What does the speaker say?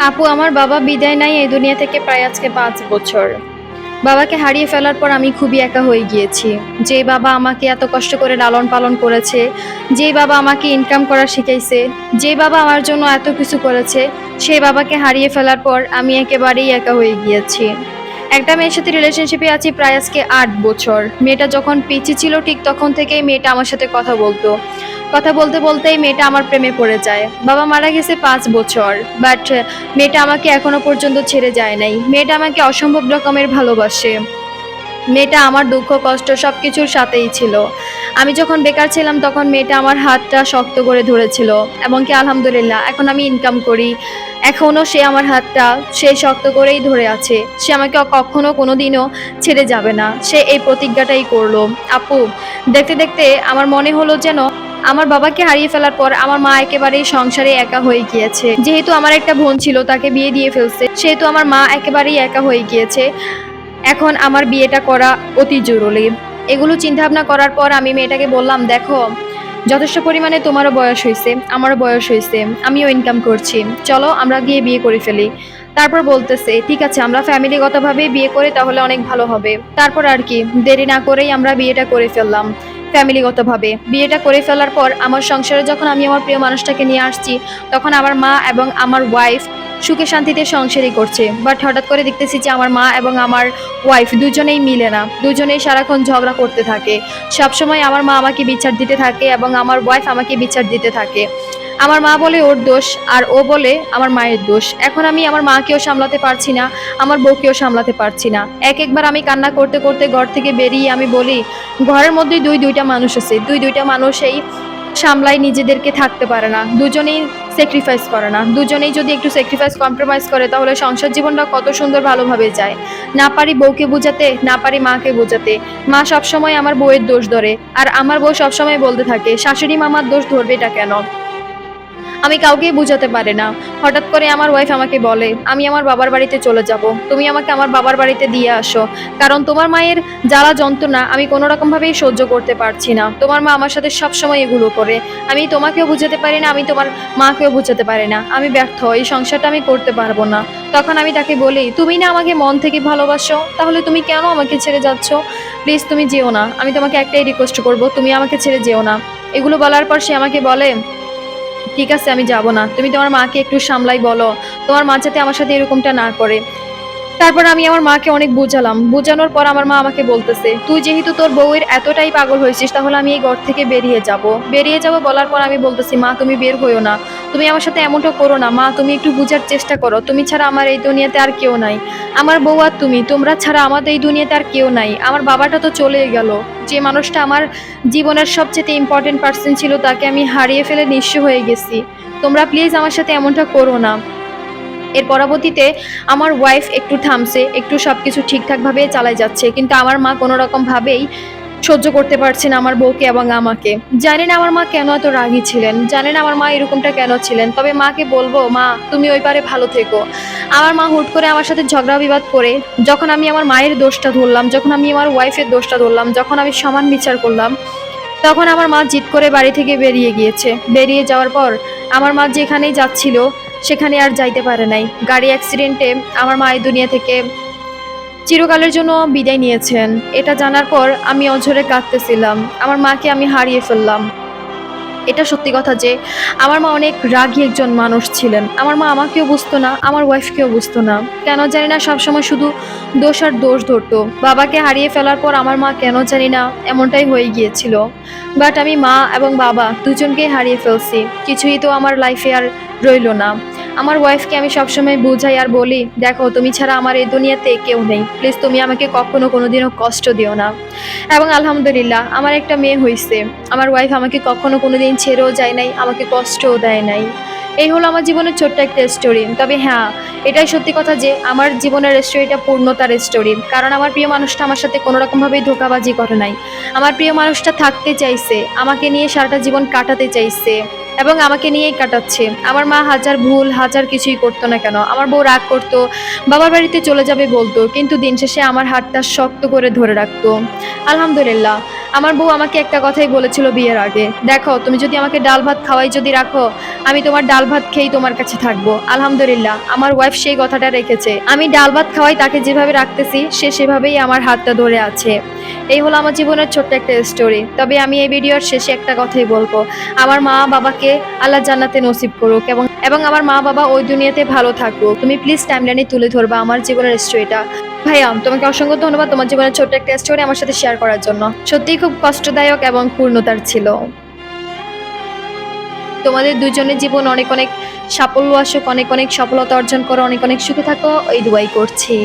আপু, আমার বাবা বিদায় নাই এই দুনিয়া থেকে প্রায় আজকে 5 বছর। বাবাকে হারিয়ে ফেলার পর আমি খুবই একা হয়ে গিয়েছি। যে বাবা আমাকে এত কষ্ট করে লালন পালন করেছে, যে বাবা আমাকে ইনকাম করা শিখাইছে, যে বাবা আমার জন্য এত কিছু করেছে, সেই বাবাকে হারিয়ে ফেলার পর আমি একেবারেই একা হয়ে গিয়েছি। একটা মেয়ের সাথে রিলেশনশিপে আছি প্রায় আজকে 8 বছর। মেয়েটা যখন পিচ্চি ছিল ঠিক তখন থেকেই মেয়েটা আমার সাথে কথা বলতো। কথা বলতে বলতেই মেয়েটা আমার প্রেমে পড়ে যায়। বাবা মারা গেছে 5 বছর, বাট মেয়েটা আমাকে এখনো পর্যন্ত ছেড়ে যায় নাই। মেয়েটা আমাকে অসম্ভব রকমের ভালোবাসে। মেয়েটা আমার দুঃখ কষ্ট সবকিছুর সাথেই ছিল। আমি যখন বেকার ছিলাম তখন মেয়েটা আমার হাতটা শক্ত করে ধরেছিল, এবং কি আলহামদুলিল্লাহ এখন আমি ইনকাম করি, এখনো সে আমার হাতটা সে শক্ত করেই ধরে আছে। সে আমাকে কখনো কোনোদিনও ছেড়ে যাবে না, সে এই প্রতিজ্ঞাটাই করলো। আপু, দেখতে দেখতে আমার মনে হলো যেন আমার বাবাকে হারিয়ে ফেলার পর আমার মা একেবারেই সংসারে একা হয়ে গিয়েছে। যেহেতু আমার একটা বোন ছিল, তাকে বিয়ে দিয়ে ফেলছে, সেহেতু আমার মা একেবারেই একা হয়ে গিয়েছে। এখন আমার বিয়েটা করা অতি জরুরি। এগুলো চিন্তাভাবনা করার পর আমি মেয়েটাকে বললাম, দেখো, যথেষ্ট পরিমাণে তোমারও বয়স হয়েছে, আমারও বয়স হয়েছে, আমিও ইনকাম করছি, চলো আমরা গিয়ে বিয়ে করে ফেলি। তারপর বলতেছে, ঠিক আছে, আমরা ফ্যামিলিগতভাবে বিয়ে করি তাহলে অনেক ভালো হবে। তারপর আর কি, দেরি না করেই আমরা বিয়েটা করে ফেললাম। ফ্যামিলিগতভাবে বিয়েটা করে ফেলার পর আমার সংসারে যখন আমি আমার প্রিয় মানুষটাকে নিয়ে আসছি, তখন আমার মা এবং আমার ওয়াইফ সুখে শান্তিতে সংসারই করছে। বাট হঠাৎ করে দেখতেছি যে আমার মা এবং আমার ওয়াইফ দুজনেই মিলে না, দুজনেই সারাক্ষণ ঝগড়া করতে থাকে। সবসময় আমার মা আমাকে বিচার দিতে থাকে এবং আমার ওয়াইফ আমাকে বিচার দিতে থাকে। আমার মা বলে ওর দোষ, আর ও বলে আমার মায়ের দোষ। এখন আমি আমার মাকেও সামলাতে পারছি না, আমার বউকেও সামলাতে পারছি না। একবার আমি কান্না করতে করতে ঘর থেকে বেরিয়ে আমি বলি, ঘরের মধ্যে দুইটা মানুষ আছে, দুইটা মানুষই সামলায়, নিজেদেরকে থাকতে পারে না, দুজনেই স্যাক্রিফাইস করে না। দুজনেই যদি একটু স্যাক্রিফাইস কম্প্রোমাইজ করে তাহলে সংসার জীবনটা কত সুন্দর ভালোভাবে যায়। না পারি বউকে বোঝাতে, না পারি মাকে বোঝাতে। মা সবসময় আমার বউয়ের দোষ ধরে, আর আমার বউ সবসময় বলতে থাকে শাশুড়ি মামার দোষ ধরবেটা কেন। আমি কাউকেই বুঝাতে পারি না। হঠাৎ করে আমার ওয়াইফ আমাকে বলে, আমি আমার বাবার বাড়িতে চলে যাব, তুমি আমাকে আমার বাবার বাড়িতে দিয়ে আসো, কারণ তোমার মায়ের জ্বালা যন্ত্রণা আমি কোনো রকমভাবেই সহ্য করতে পারছি না। তোমার মা আমার সাথে সবসময় এগুলো করে, আমি তোমাকেও বুঝাতে পারি না, আমি তোমার মাকেও বুঝাতে পারি না, আমি ব্যর্থ, এই সংসারটা আমি করতে পারবো না। তখন আমি তাকে বলি, তুমি না আমাকে মন থেকে ভালোবাসো, তাহলে তুমি কেন আমাকে ছেড়ে যাচ্ছ? প্লিজ তুমি যেও না, আমি তোমাকে একটাই রিকোয়েস্ট করবো, তুমি আমাকে ছেড়ে যেও না। এগুলো বলার পর সে আমাকে বলে, ঠিক আছে আমি যাব না, তুমি তোমার মাকে একটু সামলাই বলো, তোমার মা যাতে আমার সাথে এরকমটা না করে। তারপর আমি আমার মাকে অনেক বোঝালাম। বোঝানোর পর আমার মা আমাকে বলতেছে, তুই যেহেতু তোর বউয়ের এতটাই পাগল হয়েছিস, তাহলে আমি এই ঘর থেকে বেরিয়ে যাব বলার পর আমি বলতেছি, মা তুমি বের হইও না, তুমি আমার সাথে এমনটা করো না মা, তুমি একটু বুঝার চেষ্টা করো, তুমি ছাড়া আমার এই দুনিয়াতে আর কেউ নাই। আমার বউ আর তুমি, তোমরা ছাড়া আমাদের এই দুনিয়াতে আর কেউ নাই। আমার বাবাটা তো চলেই গেল, যে মানুষটা আমার জীবনের সবচেয়ে ইম্পর্টেন্ট পার্সন ছিল, তাকে আমি হারিয়ে ফেলে নিঃস্ব হয়ে গেছি। তোমরা প্লিজ আমার সাথে এমনটা করো না। এর পরবর্তীতে আমার ওয়াইফ একটু থামছে, একটু সবকিছু ঠিকঠাকভাবে চালাই যাচ্ছে, কিন্তু আমার মা কোনো রকম ভাবেই সহ্য করতে পারছেন আমার বউকে এবং আমাকে। জানি না আমার মা কেন এত রাগী ছিলেন, জানি না আমার মা এরকমটা কেন ছিলেন, তবে মাকে বলবো, মা তুমি ওই পারে ভালো থেকো। আমার মা হুট করে আমার সাথে ঝগড়া বিবাদ করে, যখন আমি আমার মায়ের দোষটা ধরলাম, যখন আমি আমার ওয়াইফের দোষটা ধরলাম, যখন আমি সমান বিচার করলাম, তখন আমার মা জিদ করে বাড়ি থেকে বেরিয়ে গিয়েছে। বেরিয়ে যাওয়ার পর আমার মা যেখানেই যাচ্ছিল সেখানে আর যাইতে পারে নাই। গাড়ি অ্যাক্সিডেন্টে আমার মা এই দুনিয়া থেকে চিরকালের জন্য বিদায় নিয়েছেন। এটা জানার পর আমি অঝরে কাঁদতেছিলাম, আমার মাকে আমি হারিয়ে ফেললাম। এটা সত্যি কথা যে আমার মা অনেক রাগী একজন মানুষ ছিলেন। আমার মা আমাকেও বুঝতো না, আমার ওয়াইফকেও বুঝতো না, কেন জানি না সবসময় শুধু দোষ আর দোষ ধরতো। বাবাকে হারিয়ে ফেলার পর আমার মা কেন জানি না এমনটাই হয়ে গিয়েছিল। বাট আমি মা এবং বাবা দুজনকেই হারিয়ে ফেলছি, কিছুই তো আমার লাইফে আর রইলো না। আমার ওয়াইফকে আমি সবসময় বুঝাই আর বলি, দেখো তুমি ছাড়া আমার এই দুনিয়াতে কেউ নেই, প্লিজ তুমি আমাকে কখনো কোনোদিনও কষ্ট দিও না। এবং আলহামদুলিল্লাহ আমার একটা মেয়ে হয়েছে। আমার ওয়াইফ আমাকে কখনো কোনোদিন ছেড়েও যায় নাই, আমাকে কষ্টও দেয় নাই। এই হলো আমার জীবনের ছোট্ট একটা স্টোরি। তবে হ্যাঁ, এটাই সত্যি কথা যে আমার জীবনের স্টোরিটা পূর্ণতার স্টোরি, কারণ আমার প্রিয় মানুষটা আমার সাথে কোনো রকমভাবেই ধোঁকাবাজি করে নাই। আমার প্রিয় মানুষটা থাকতে চাইছে, আমাকে নিয়ে সারাটা জীবন কাটাতে চাইছে, এবং আমাকে নিয়েই কাটাচ্ছে। আমার মা হাজার ভুল হাজার কিছুই করতো না কেন, আমার বউ রাগ করতো, বাবার বাড়িতে চলে যাবে বলতো, কিন্তু দিন শেষে আমার হাতটা শক্ত করে ধরে রাখতো। আলহামদুলিল্লাহ, আমার বউ আমাকে একটা কথাই বলেছিল বিয়ের আগে, দেখো তুমি যদি আমাকে ডাল ভাত খাওয়াই যদি রাখো, আমি তোমার ডাল ভাত খেয়েই তোমার কাছে থাকবো। আলহামদুলিল্লাহ, আমার ওয়াইফ সেই কথাটা রেখেছে। আমি ডাল ভাত খাওয়াই তাকে যেভাবে রাখতেছি, সে সেভাবেই আমার হাতটা ধরে আছে। এই হলো আমার জীবনের ছোট্ট একটা স্টোরি। তবে আমি এই ভিডিওর শেষে একটা কথাই বলবো, আমার মা বাবাকে আল্লাহ জান্নাতে নসিব করুক, এবং এবং আমার মা বাবা ওই দুনিয়াতে ভালো থাকুক। তুমি প্লিজ টাইমলাইনে তুলে ধরবা আমার জীবনের স্টোরিটা। ভাইয়া, তোমাকে অসংখ্য ধন্যবাদ তোমার জীবনের ছোট্ট একটা স্টোরি আমার সাথে শেয়ার করার জন্য। সত্যিই খুব কষ্টদায়ক এবং পূর্ণতার ছিল। তোমাদের দুজনের জীবন অনেক অনেক সাফল্য আসুক, অনেক অনেক সফলতা অর্জন করো, অনেক অনেক সুখে থাকো, এই দুয়াই করছি।